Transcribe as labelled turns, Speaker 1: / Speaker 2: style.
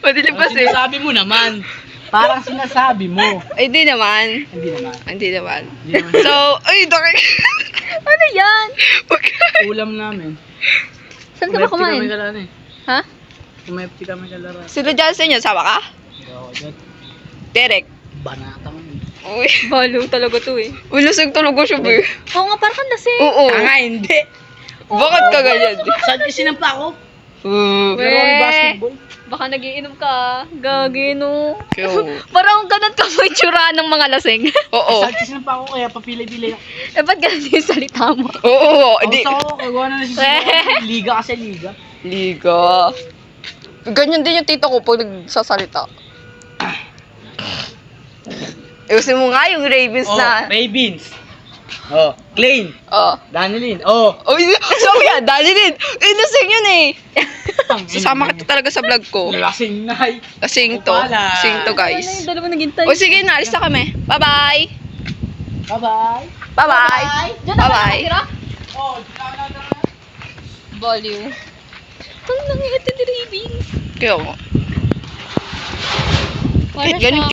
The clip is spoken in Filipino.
Speaker 1: Madilim kasi.
Speaker 2: Sinasabi mo naman. Parang sinasabi mo.
Speaker 1: Ay, di naman.
Speaker 2: Hindi naman.
Speaker 1: Hindi naman.
Speaker 2: Hindi naman.
Speaker 1: So, ay, dakik.
Speaker 3: Ano yan?
Speaker 2: Ulam namin.
Speaker 3: Saan ka ba kumain?
Speaker 2: Kami kalala eh.
Speaker 3: Ha?
Speaker 2: Kumepti kami kalala.
Speaker 1: Sino dyan sa inyo? Sama ka?
Speaker 2: Oo, dyan.
Speaker 1: Derek.
Speaker 2: Banata mo.
Speaker 1: Uy.
Speaker 3: Balo talaga to eh.
Speaker 1: Ulusog talaga siya, be.
Speaker 3: Oo nga, parang kang lasing.
Speaker 1: Oo.
Speaker 2: Tanga, hindi.
Speaker 1: Bakit ka ganyan?
Speaker 2: Saan kasi sinampa ako?
Speaker 1: Oo.
Speaker 2: Laro kami basketball.
Speaker 3: Baka nagiinom ka. Gagi, no.
Speaker 1: Oo.
Speaker 3: Parang ganun ka mo itsura ng mga lasing.
Speaker 1: Oo.
Speaker 2: Saan kasi sinampa ako kaya papilay-pilay ako.
Speaker 3: Eh, ba't ganun yung salita mo?
Speaker 1: Oo. Di.
Speaker 2: Gusto ko, kagawa na nasisigaw. Liga kasi liga.
Speaker 1: Liga. Ganyan din yung tito ko pag nagsasalita. Ayusin mo nga yung Ravens na.
Speaker 2: Ravens. Oh, Klein.
Speaker 1: Oh.
Speaker 2: Danilin. Oh.
Speaker 1: Oh, so yan, dali din. Lasing yun eh. Sasama kita talaga sa vlog ko.
Speaker 2: Lasing na.
Speaker 1: Lasing to.
Speaker 2: Pala.
Speaker 1: Lasing to,
Speaker 3: Ano
Speaker 1: guys.
Speaker 3: yung dalawa naghintay?
Speaker 1: O sige na, alis na kami. Bye-bye.
Speaker 2: Bye-bye.
Speaker 1: Bye-bye.
Speaker 3: Diyan na ba
Speaker 1: Bye-bye.
Speaker 3: nakatira?
Speaker 2: Oh, dito na.
Speaker 3: Baliw. Ang nangyayari ni Ravens.
Speaker 1: Kaya mo.
Speaker 3: Para
Speaker 1: Ganun
Speaker 3: siya.